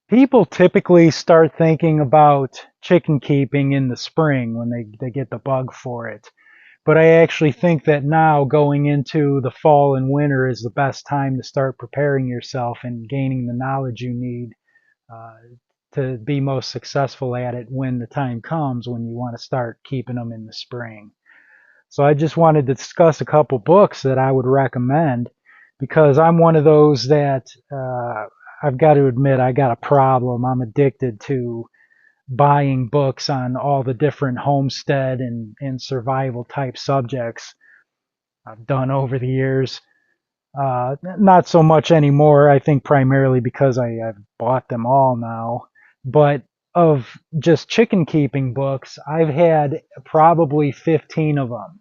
People typically start thinking about chicken keeping in the spring when they get the bug for it. But I actually think that now going into the fall and winter is the best time to start preparing yourself and gaining the knowledge you need uh, to be most successful at it when the time comes when you want to start keeping them in the spring. So I just wanted to discuss a couple books that I would recommend because I'm one of those that I've got to admit I got a problem. I'm addicted to buying books on all the different homestead and survival type subjects I've done over the years. Not so much anymore, I think primarily because I've bought them all now. But of just chicken keeping books, I've had probably 15 of them.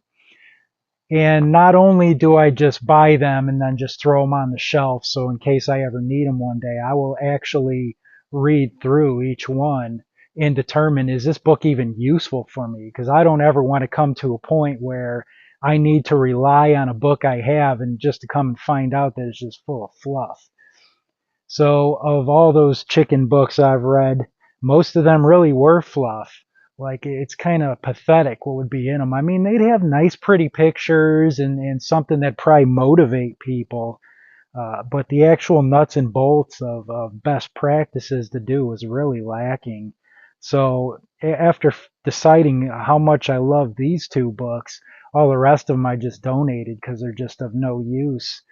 And not only do I just buy them and then just throw them on the shelf, so in case I ever need them one day, I will actually read through each one and determine, is this book even useful for me? Because I don't ever want to come to a point where I need to rely on a book I have and just to come and find out that it's just full of fluff. So of all those chicken books I've read, most of them really were fluff. Like it's kind of pathetic what would be in them. I mean, they'd have nice, pretty pictures and something that probably motivate people. But the actual nuts and bolts of best practices to do was really lacking. So after deciding how much I love these two books, all the rest of them I just donated because they're just of no use.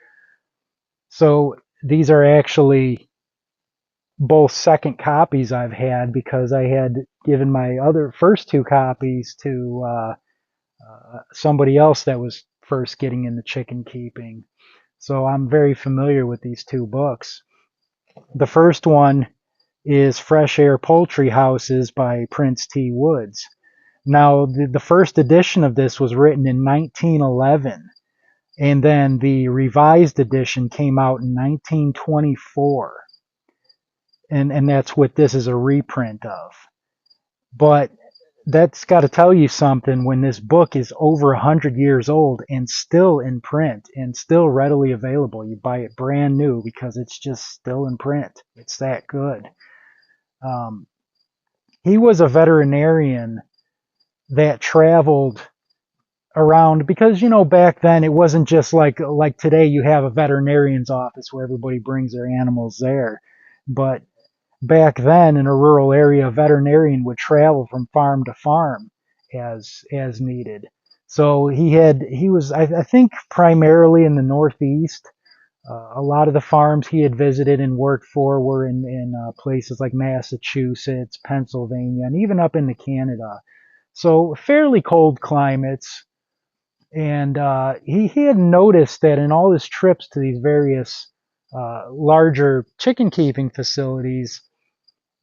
So these are actually both second copies I've had because I had given my other first two copies to somebody else that was first getting into chicken keeping. So I'm very familiar with these two books. The first one is Fresh Air Poultry Houses by Prince T. Woods. Now, the first edition of this was written in 1911, and then the revised edition came out in 1924. And that's what this is a reprint of. But that's got to tell you something when this book is over 100 years old and still in print and still readily available. You buy it brand new because it's just still in print. It's that good. Um, he was a veterinarian that traveled around because back then it wasn't just like today you have a veterinarian's office where everybody brings their animals there, but back then in a rural area, a veterinarian would travel from farm to farm as needed. So he was I think primarily in the Northeast. A lot of the farms he had visited and worked for were in places like Massachusetts, Pennsylvania, and even up into Canada. So fairly cold climates. And he had noticed that in all his trips to these various larger chicken keeping facilities,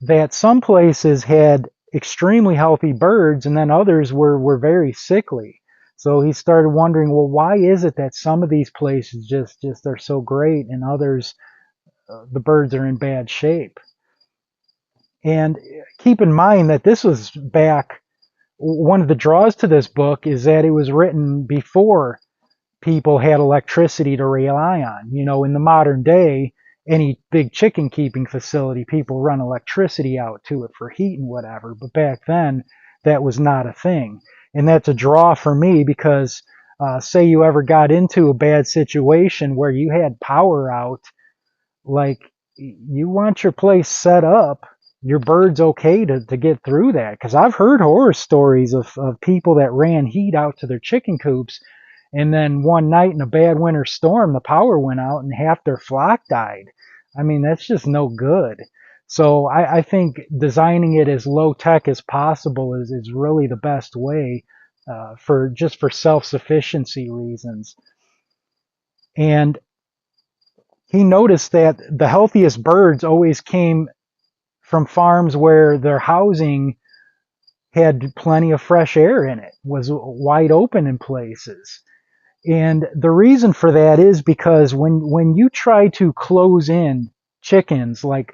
that some places had extremely healthy birds and then others were very sickly. So he started wondering, well, why is it that some of these places just are so great and others the birds are in bad shape? And keep in mind that this was back. One of the draws to this book is that it was written before people had electricity to rely on. In the modern day, any big chicken keeping facility, people run electricity out to it for heat and whatever. But back then, that was not a thing. And that's a draw for me because, say you ever got into a bad situation where you had power out, like you want your place set up, your bird's okay to get through that. Because I've heard horror stories of people that ran heat out to their chicken coops and then one night in a bad winter storm, the power went out and half their flock died. I mean, that's just no good. So I think designing it as low tech as possible is really the best way for self-sufficiency reasons. And he noticed that the healthiest birds always came from farms where their housing had plenty of fresh air in it, was wide open in places. And the reason for that is because when you try to close in chickens, like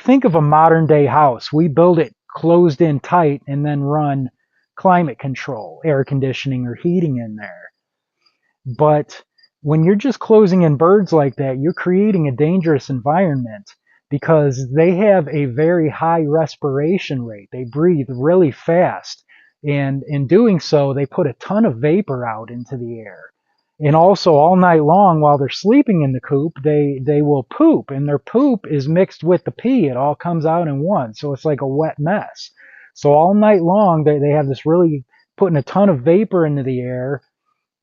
think of a modern day house. We build it closed in tight and then run climate control, air conditioning or heating in there. But when you're just closing in birds like that, you're creating a dangerous environment because they have a very high respiration rate. They breathe really fast. And in doing so, they put a ton of vapor out into the air. And also all night long while they're sleeping in the coop, they will poop, and their poop is mixed with the pee. It all comes out in one. So it's like a wet mess. So all night long, they have this really putting a ton of vapor into the air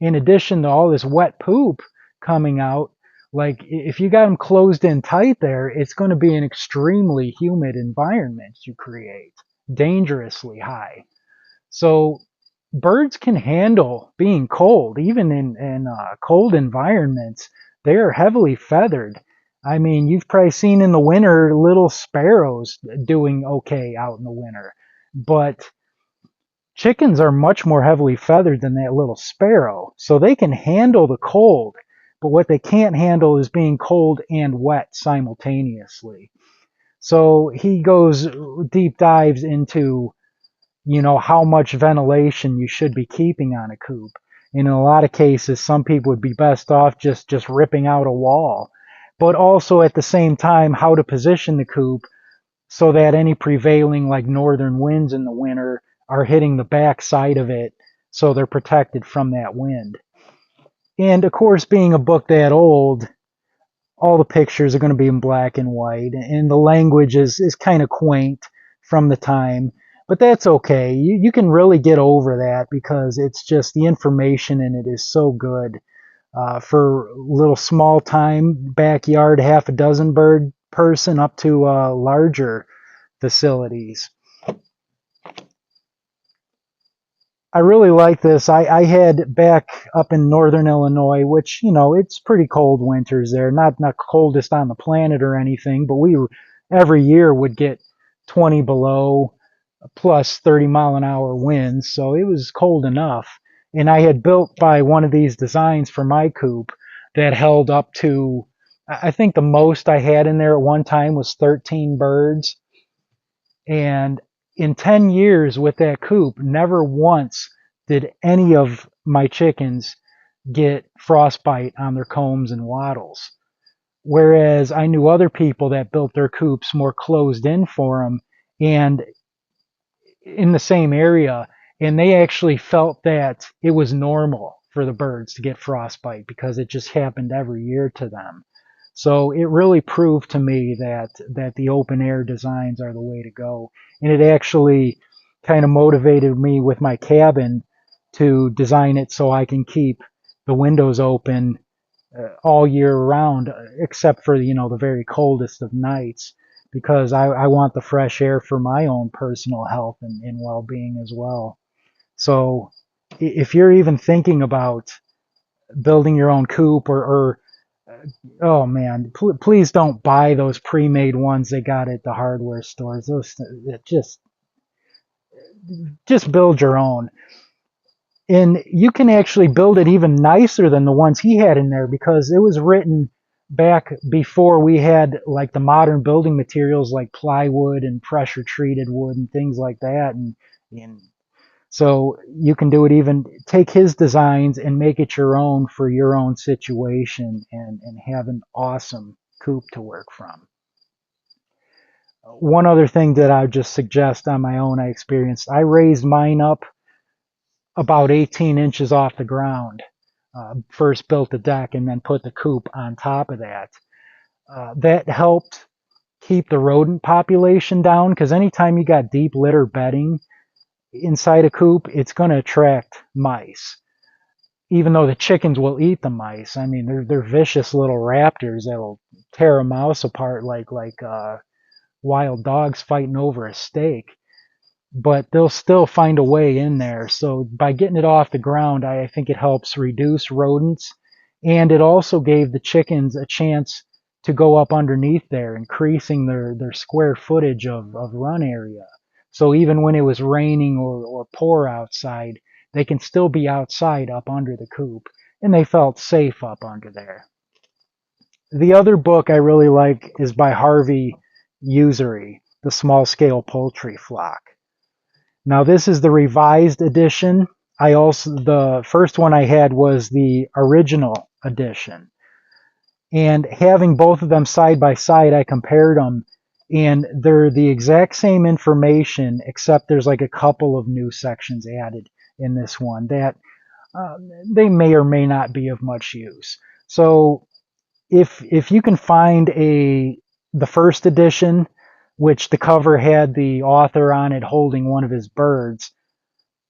in addition to all this wet poop coming out. Like if you got them closed in tight there, it's going to be an extremely humid environment you create, dangerously high. So birds can handle being cold, even in cold environments. They are heavily feathered. I mean, you've probably seen in the winter little sparrows doing okay out in the winter, but chickens are much more heavily feathered than that little sparrow, so they can handle the cold, but what they can't handle is being cold and wet simultaneously. So he goes deep dives into, how much ventilation you should be keeping on a coop. And in a lot of cases, some people would be best off just ripping out a wall, but also at the same time, how to position the coop so that any prevailing like northern winds in the winter are hitting the back side of it so they're protected from that wind. And of course, being a book that old, all the pictures are going to be in black and white, and the language is kind of quaint from the time, but that's okay. You can really get over that because it's just the information in it is so good. For little small time backyard, half a dozen bird person up to larger facilities. I really like this. I had back up in northern Illinois, which, it's pretty cold winters there. Not coldest on the planet or anything, but we every year would get 20 below plus 30-mile-an-hour winds, so it was cold enough. And I had built by one of these designs for my coop that held up to, I think the most I had in there at one time was 13 birds. And in 10 years with that coop, never once did any of my chickens get frostbite on their combs and wattles. Whereas I knew other people that built their coops more closed in for them and in the same area, and they actually felt that it was normal for the birds to get frostbite because it just happened every year to them. So it really proved to me that the open air designs are the way to go. And it actually kind of motivated me with my cabin to design it so I can keep the windows open all year round, except for, the very coldest of nights, because I want the fresh air for my own personal health and well-being as well. So if you're even thinking about building your own coop or oh man, please don't buy those pre-made ones they got at the hardware stores. Those just build your own. And you can actually build it even nicer than the ones he had in there because it was written back before we had like the modern building materials like plywood and pressure treated wood and things like that. And so you can do it, even take his designs and make it your own for your own situation and have an awesome coop to work from. One other thing that I would just suggest on my own, I experienced, I raised mine up about 18 inches off the ground. First built the deck and then put the coop on top of that. That helped keep the rodent population down because anytime you got deep litter bedding inside a coop, it's going to attract mice. Even though the chickens will eat the mice, I mean they're vicious little raptors that'll tear a mouse apart like wild dogs fighting over a steak. But they'll still find a way in there. So by getting it off the ground, I think it helps reduce rodents. And it also gave the chickens a chance to go up underneath there, increasing their square footage of run area. So even when it was raining or poor outside, they can still be outside up under the coop. And they felt safe up under there. The other book I really like is by Harvey Usery, The Small Scale Poultry Flock. Now this is the revised edition. The first one I had was the original edition. And having both of them side by side, I compared them, and they're the exact same information, except there's like a couple of new sections added in this one that uh, they may or may not be of much use. So if you can find the first edition, which the cover had the author on it holding one of his birds,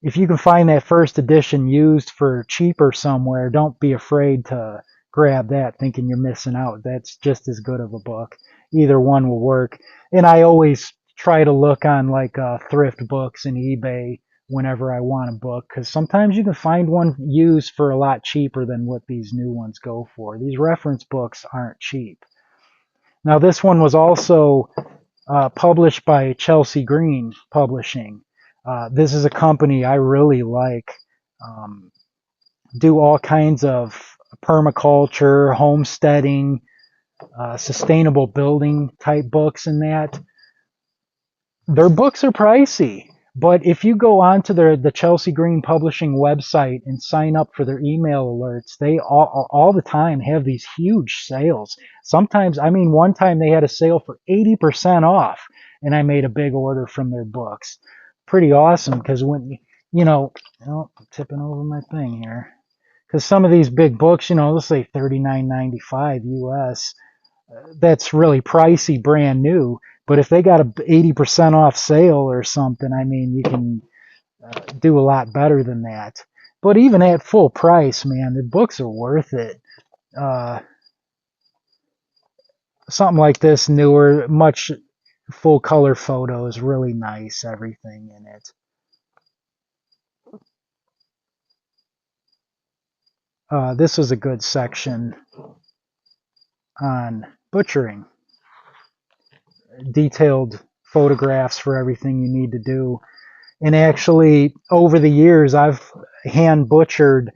if you can find that first edition used for cheaper somewhere, don't be afraid to grab that thinking you're missing out. That's just as good of a book. Either one will work. And I always try to look on like thrift books and eBay whenever I want a book, because sometimes you can find one used for a lot cheaper than what these new ones go for. These reference books aren't cheap. Now, this one was also published by Chelsea Green Publishing. This is a company I really like. Um, do all kinds of permaculture, homesteading, sustainable building type books and that. Their books are pricey, but if you go onto the Chelsea Green Publishing website and sign up for their email alerts, they all the time have these huge sales. Sometimes, I mean, one time they had a sale for 80% off, and I made a big order from their books. Pretty awesome, because when, oh, I'm tipping over my thing here. Because some of these big books, let's say $39.95 US, that's really pricey brand new. But if they got a 80% off sale or something, I mean, you can do a lot better than that. But even at full price, man, the books are worth it. Uh, Something like this, newer, much full color photos, really nice, everything in it. This was a good section on butchering. Detailed photographs for everything you need to do. And actually, over the years, I've hand butchered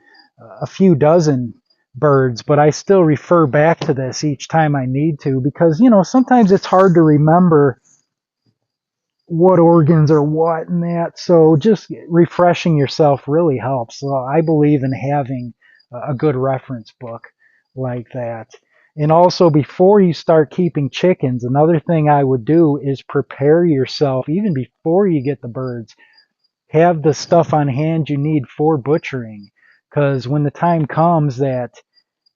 a few dozen birds, but I still refer back to this each time I need to because, sometimes it's hard to remember what organs are what and that. So just refreshing yourself really helps. So I believe in having a good reference book like that. And also, before you start keeping chickens, another thing I would do is prepare yourself even before you get the birds. Have the stuff on hand you need for butchering, because when the time comes that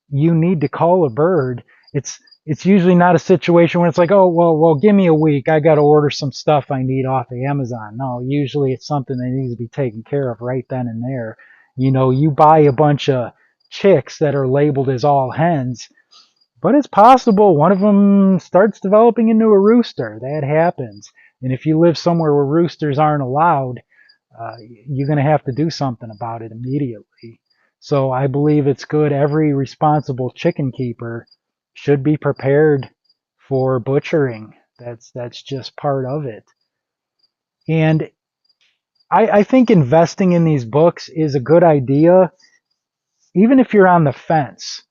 you need to call a bird, it's usually not a situation where it's like, oh, well, give me a week, I got to order some stuff I need off of Amazon. No, usually it's something that needs to be taken care of right then and there. You buy a bunch of chicks that are labeled as all hens, but it's possible one of them starts developing into a rooster. That happens. And if you live somewhere where roosters aren't allowed, you're going to have to do something about it immediately. So I believe it's good. Every responsible chicken keeper should be prepared for butchering. That's just part of it. And I think investing in these books is a good idea, even if you're on the fence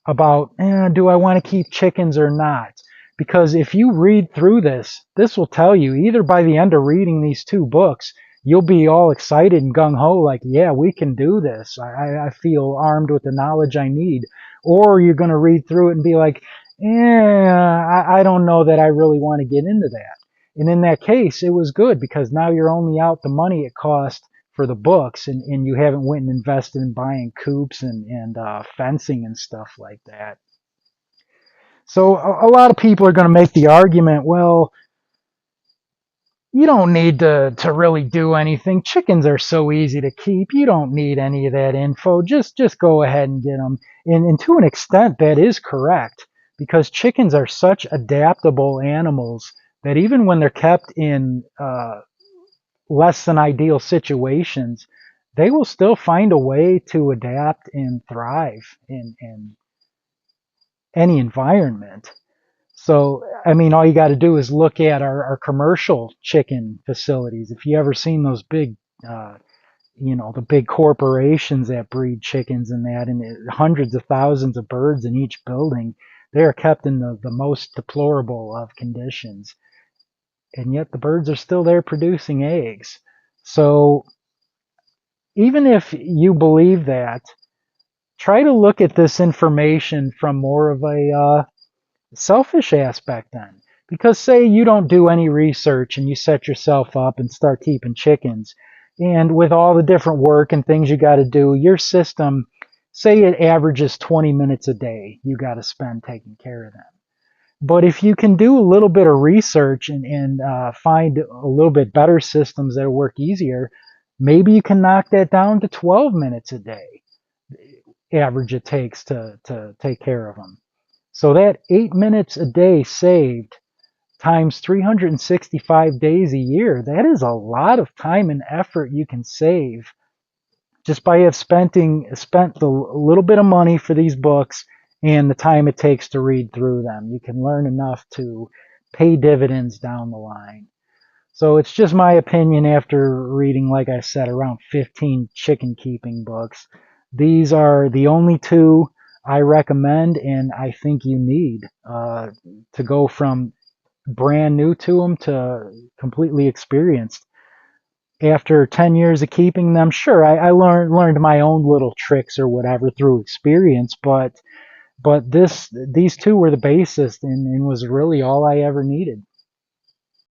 about, do I want to keep chickens or not? Because if you read through this will tell you either by the end of reading these two books, you'll be all excited and gung ho, like, yeah, we can do this. I feel armed with the knowledge I need. Or you're going to read through it and be like, I don't know that I really want to get into that. And in that case, it was good because now you're only out the money it cost for the books, and you haven't went and invested in buying coops and fencing and stuff like that. So a lot of people are going to make the argument, well, you don't need to really do anything. Chickens are so easy to keep. You don't need any of that info. Just go ahead and get them. And to an extent, that is correct because chickens are such adaptable animals that even when they're kept in less than ideal situations, they will still find a way to adapt and thrive in any environment. So, I mean, all you got to do is look at our commercial chicken facilities. If you ever seen those big, the big corporations that breed chickens and that, and hundreds of thousands of birds in each building, they are kept in the most deplorable of conditions. And yet the birds are still there producing eggs. So even if you believe that, try to look at this information from more of a selfish aspect then. Because say you don't do any research and you set yourself up and start keeping chickens, and with all the different work and things you got to do, your system, say it averages 20 minutes a day you got to spend taking care of them. But if you can do a little bit of research and find a little bit better systems that work easier, maybe you can knock that down to 12 minutes a day average it takes to take care of them. So that 8 minutes a day saved times 365 days a year, that is a lot of time and effort you can save just by have spent the little bit of money for these books and the time it takes to read through them. You can learn enough to pay dividends down the line. So it's just my opinion after reading, like I said, around 15 chicken keeping books. These are the only two I recommend and I think you need to go from brand new to them to completely experienced. After 10 years of keeping them, sure, I learned my own little tricks or whatever through experience, but these two were the basis and was really all I ever needed.